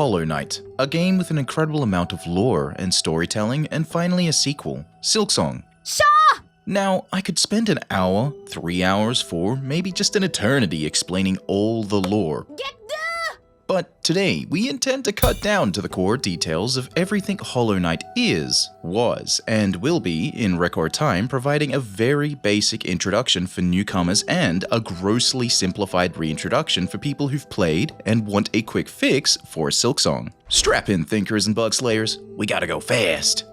Hollow Knight, a game with an incredible amount of lore and storytelling, and finally a sequel, Silksong. Now, I could spend an hour, 3 hours, 4, maybe just an eternity explaining all the lore. But today, we intend to cut down to the core details of everything Hollow Knight is, was, and will be in record time, providing a very basic introduction for newcomers and a grossly simplified reintroduction for people who've played and want a quick fix for Silksong. Strap in, thinkers and bug slayers, we gotta go fast!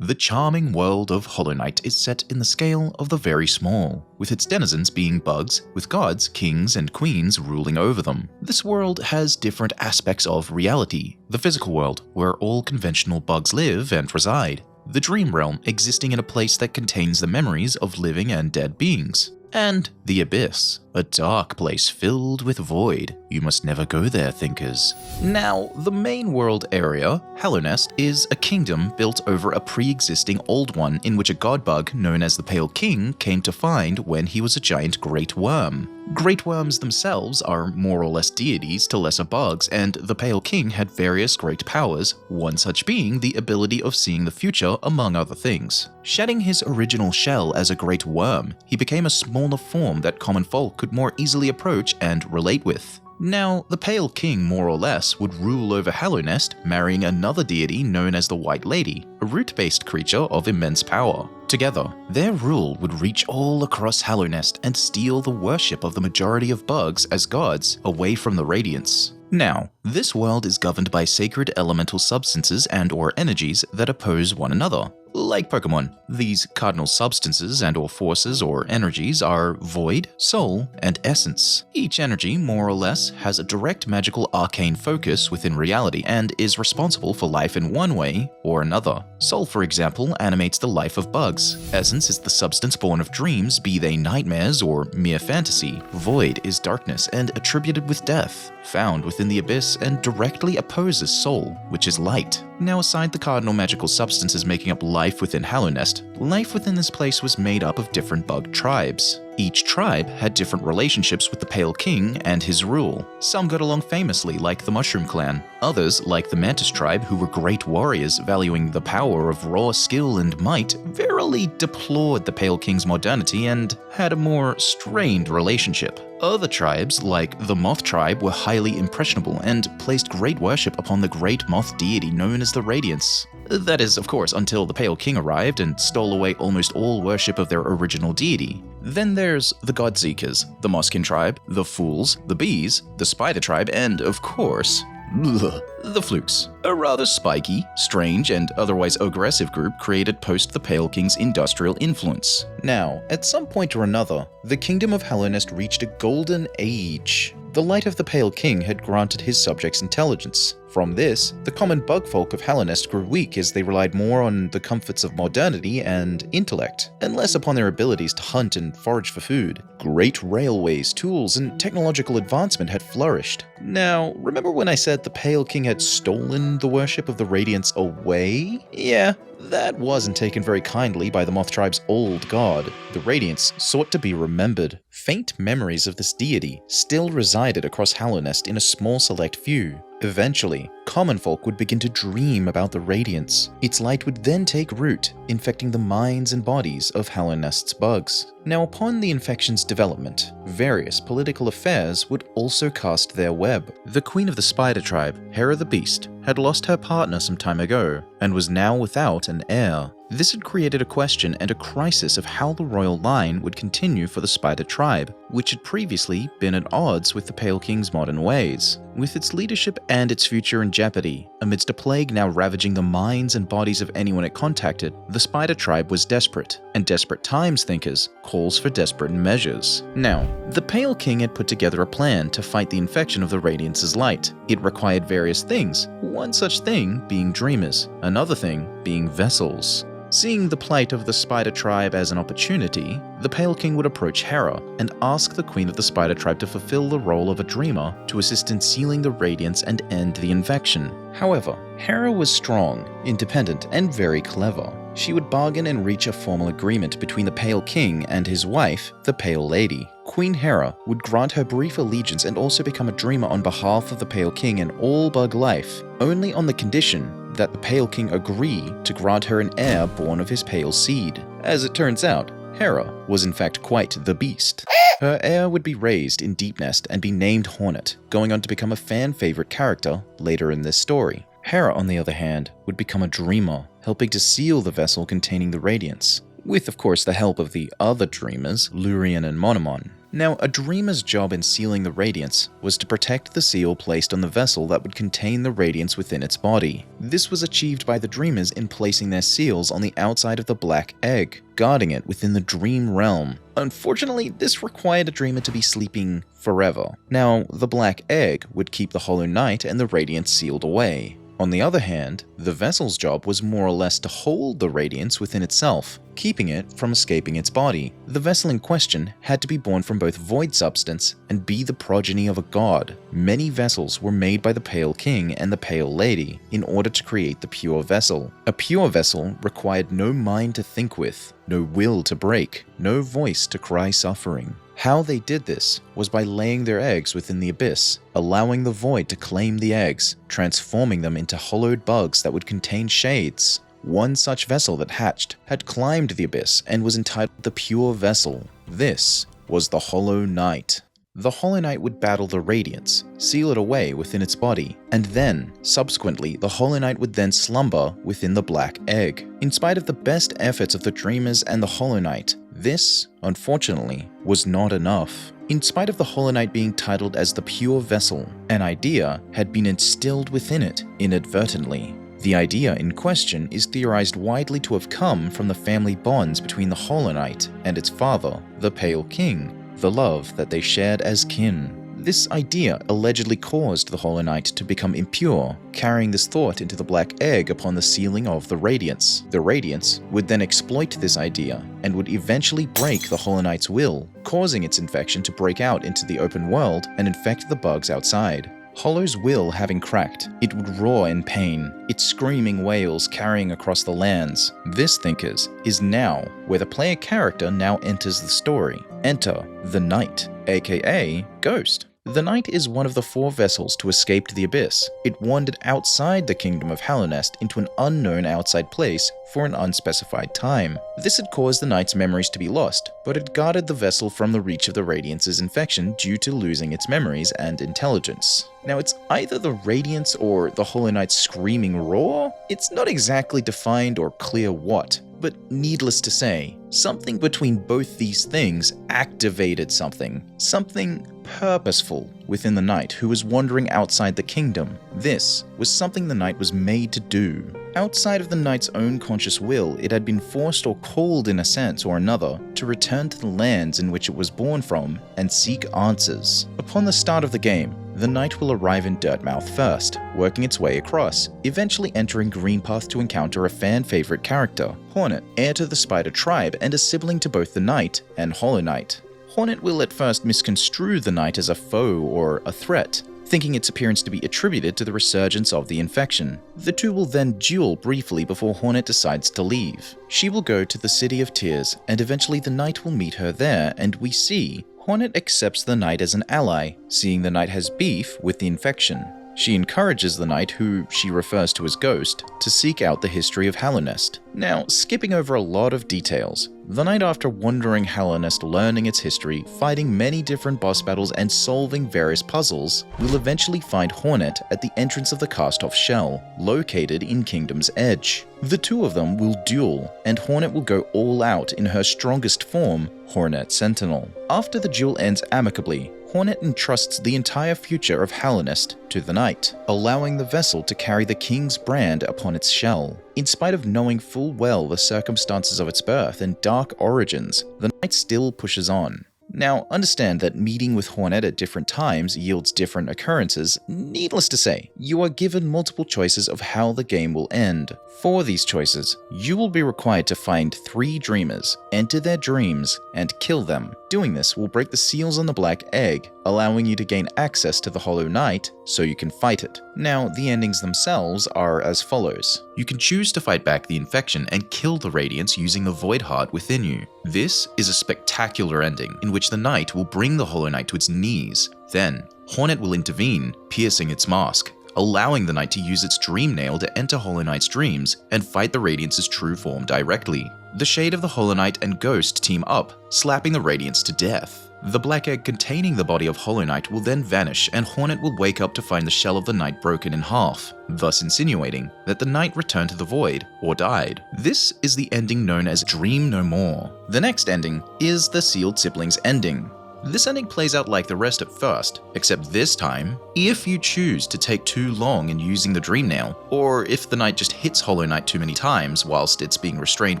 The charming world of Hollow Knight is set in the scale of the very small, with its denizens being bugs, with gods, kings, and queens ruling over them. This world has different aspects of reality: the physical world, where all conventional bugs live and reside; the dream realm, existing in a place that contains the memories of living and dead beings; and the abyss, a dark place filled with void. You must never go there, thinkers. Now, the main world area, Hallownest, is a kingdom built over a pre-existing old one in which a god bug known as the Pale King came to find when he was a giant great worm. Great worms themselves are more or less deities to lesser bugs, and the Pale King had various great powers, one such being the ability of seeing the future, among other things. Shedding his original shell as a great worm, he became a smaller form that common folk could more easily approach and relate with. Now, the Pale King more or less would rule over Hallownest, marrying another deity known as the White Lady, a root-based creature of immense power. Together, their rule would reach all across Hallownest and steal the worship of the majority of bugs as gods away from the Radiance. Now, this world is governed by sacred elemental substances and/or energies that oppose one another. Like Pokemon, these cardinal substances and/or forces or energies are Void, Soul, and Essence. Each energy, more or less, has a direct magical arcane focus within reality and is responsible for life in one way or another. Soul, for example, animates the life of bugs. Essence is the substance born of dreams, be they nightmares or mere fantasy. Void is darkness and attributed with death, found within the abyss, and directly opposes Soul, which is light. Now, aside the cardinal magical substances making up life within Hallownest, life within this place was made up of different bug tribes. Each tribe had different relationships with the Pale King and his rule. Some got along famously, like the Mushroom Clan. Others, like the Mantis tribe, who were great warriors valuing the power of raw skill and might, verily deplored the Pale King's modernity and had a more strained relationship. Other tribes, like the Moth tribe, were highly impressionable and placed great worship upon the great moth deity known as the Radiance. That is, of course, until the Pale King arrived and stole away almost all worship of their original deity. Then there's the Godseekers, the Moskin tribe, the Fools, the Bees, the Spider tribe, and, of course, the Flukes, a rather spiky, strange, and otherwise aggressive group created post the Pale King's industrial influence. Now, at some point or another, the kingdom of Hallownest reached a golden age. The light of the Pale King had granted his subjects intelligence. From this, the common bugfolk of Hallownest grew weak as they relied more on the comforts of modernity and intellect, and less upon their abilities to hunt and forage for food. Great railways, tools, and technological advancement had flourished. Now, remember when I said the Pale King had stolen the worship of the Radiance away? Yeah, that wasn't taken very kindly by the Moth tribe's old god. The Radiance sought to be remembered. Faint memories of this deity still resided across Hallownest in a small select few. Eventually, common folk would begin to dream about the Radiance. Its light would then take root, infecting the minds and bodies of Hallownest's bugs. Now, upon the infection's development, various political affairs would also cast their web. The queen of the Spider tribe, Hera the Beast, had lost her partner some time ago, and was now without an heir. This had created a question and a crisis of how the royal line would continue for the Spider tribe, which had previously been at odds with the Pale King's modern ways. With its leadership and its future in jeopardy, amidst a plague now ravaging the minds and bodies of anyone it contacted, the Spider tribe was desperate, and desperate times, thinkers, calls for desperate measures. Now, the Pale King had put together a plan to fight the infection of the Radiance's light. It required various things, one such thing being dreamers, another thing being vessels. Seeing the plight of the Spider tribe as an opportunity, the Pale King would approach Hera and ask the Queen of the Spider tribe to fulfill the role of a dreamer to assist in sealing the Radiance and end the infection. However, Hera was strong, independent, and very clever. She would bargain and reach a formal agreement between the Pale King and his wife, the Pale Lady. Queen Hera would grant her brief allegiance and also become a dreamer on behalf of the Pale King and all bug life, only on the condition that the Pale King agree to grant her an heir born of his pale seed. As it turns out, Hera was in fact quite the beast. Her heir would be raised in Deep Nest and be named Hornet, going on to become a fan-favorite character later in this story. Hera, on the other hand, would become a dreamer, helping to seal the vessel containing the radiance, with of course the help of the other dreamers, Lurien and Monomon. Now, a dreamer's job in sealing the radiance was to protect the seal placed on the vessel that would contain the radiance within its body. This was achieved by the dreamers in placing their seals on the outside of the black egg, guarding it within the dream realm. Unfortunately, this required a dreamer to be sleeping forever. Now, the black egg would keep the Hollow Knight and the radiance sealed away. On the other hand, the vessel's job was more or less to hold the radiance within itself, keeping it from escaping its body. The vessel in question had to be born from both void substance and be the progeny of a god. Many vessels were made by the Pale King and the Pale Lady in order to create the pure vessel. A pure vessel required no mind to think with, no will to break, no voice to cry suffering. How they did this was by laying their eggs within the abyss, allowing the void to claim the eggs, transforming them into hollowed bugs that would contain shades. One such vessel that hatched had climbed the abyss and was entitled the Pure Vessel. This was the Hollow Knight. The Hollow Knight would battle the radiance, seal it away within its body, and then, subsequently, the Hollow Knight would then slumber within the black egg. In spite of the best efforts of the Dreamers and the Hollow Knight, this, unfortunately, was not enough. In spite of the Hollow Knight being titled as the Pure Vessel, an idea had been instilled within it inadvertently. The idea in question is theorized widely to have come from the family bonds between the Hollow Knight and its father, the Pale King, the love that they shared as kin. This idea allegedly caused the Hollow Knight to become impure, carrying this thought into the black egg upon the sealing of the Radiance. The Radiance would then exploit this idea and would eventually break the Hollow Knight's will, causing its infection to break out into the open world and infect the bugs outside. Hollow's will having cracked, it would roar in pain, its screaming wails carrying across the lands. This, thinkers, is now where the player character now enters the story. Enter the Knight, aka Ghost. The Knight is one of the 4 vessels to escape to the abyss. It wandered outside the kingdom of Hallownest into an unknown outside place for an unspecified time. This had caused the Knight's memories to be lost, but it guarded the vessel from the reach of the Radiance's infection due to losing its memories and intelligence. Now, it's either the Radiance or the Hollow Knight's screaming roar? It's not exactly defined or clear what, but needless to say, something between both these things activated something purposeful within the Knight who was wandering outside the kingdom. This was something the Knight was made to do. Outside of the Knight's own conscious will, it had been forced or called in a sense or another to return to the lands in which it was born from and seek answers. Upon the start of the game, the Knight will arrive in Dirtmouth first, working its way across, eventually entering Greenpath to encounter a fan-favorite character, Hornet, heir to the Spider tribe and a sibling to both the Knight and Hollow Knight. Hornet will at first misconstrue the Knight as a foe or a threat, thinking its appearance to be attributed to the resurgence of the infection. The two will then duel briefly before Hornet decides to leave. She will go to the City of Tears, and eventually the Knight will meet her there, and we see Hornet accepts the Knight as an ally, seeing the Knight has beef with the infection. She encourages the Knight, who she refers to as Ghost, to seek out the history of Hallownest. Now, skipping over a lot of details, the Knight, after wandering Hallownest, learning its history, fighting many different boss battles and solving various puzzles, will eventually find Hornet at the entrance of the cast-off shell, located in Kingdom's Edge. The two of them will duel, and Hornet will go all out in her strongest form, Hornet Sentinel. After the duel ends amicably, Hornet entrusts the entire future of Hallownest to the Knight, allowing the vessel to carry the King's brand upon its shell. In spite of knowing full well the circumstances of its birth and dark origins, the Knight still pushes on. Now, understand that meeting with Hornet at different times yields different occurrences. Needless to say, you are given multiple choices of how the game will end. For these choices, you will be required to find 3 dreamers, enter their dreams, and kill them. Doing this will break the seals on the black egg, allowing you to gain access to the Hollow Knight so you can fight it. Now, the endings themselves are as follows. You can choose to fight back the infection and kill the Radiance using the Void Heart within you. This is a spectacular ending, in which the Knight will bring the Hollow Knight to its knees. Then, Hornet will intervene, piercing its mask, allowing the Knight to use its Dream Nail to enter Hollow Knight's dreams and fight the Radiance's true form directly. The Shade of the Hollow Knight and Ghost team up, slapping the Radiance to death. The black egg containing the body of Hollow Knight will then vanish, and Hornet will wake up to find the shell of the Knight broken in half, thus insinuating that the Knight returned to the Void or died. This is the ending known as Dream No More. The next ending is the Sealed Siblings ending. This ending plays out like the rest at first, except this time, if you choose to take too long in using the Dream Nail, or if the Knight just hits Hollow Knight too many times whilst it's being restrained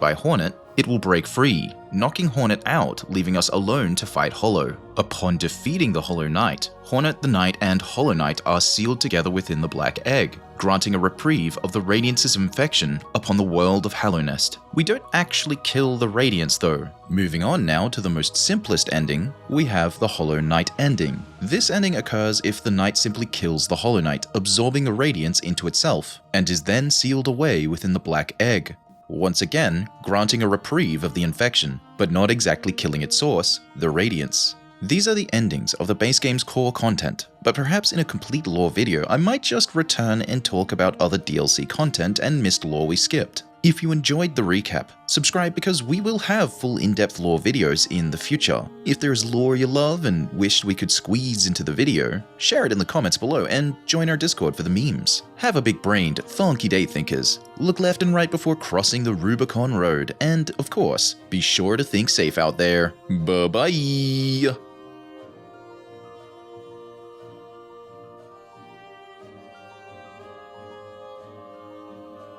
by Hornet, it will break free, knocking Hornet out, leaving us alone to fight Hollow. Upon defeating the Hollow Knight, Hornet, the Knight, and Hollow Knight are sealed together within the Black Egg, granting a reprieve of the Radiance's infection upon the world of Hallownest. We don't actually kill the Radiance though. Moving on now to the most simplest ending, we have the Hollow Knight ending. This ending occurs if the Knight simply kills the Hollow Knight, absorbing the Radiance into itself, and is then sealed away within the Black Egg. Once again, granting a reprieve of the infection, but not exactly killing its source, the Radiance. These are the endings of the base game's core content, but perhaps in a complete lore video I might just return and talk about other DLC content and missed lore we skipped. If you enjoyed the recap, subscribe because we will have full in-depth lore videos in the future. If there's lore you love and wished we could squeeze into the video, share it in the comments below and join our Discord for the memes. Have a big-brained, thonky day, thinkers. Look left and right before crossing the Rubicon Road, and of course, be sure to think safe out there. Bye-bye!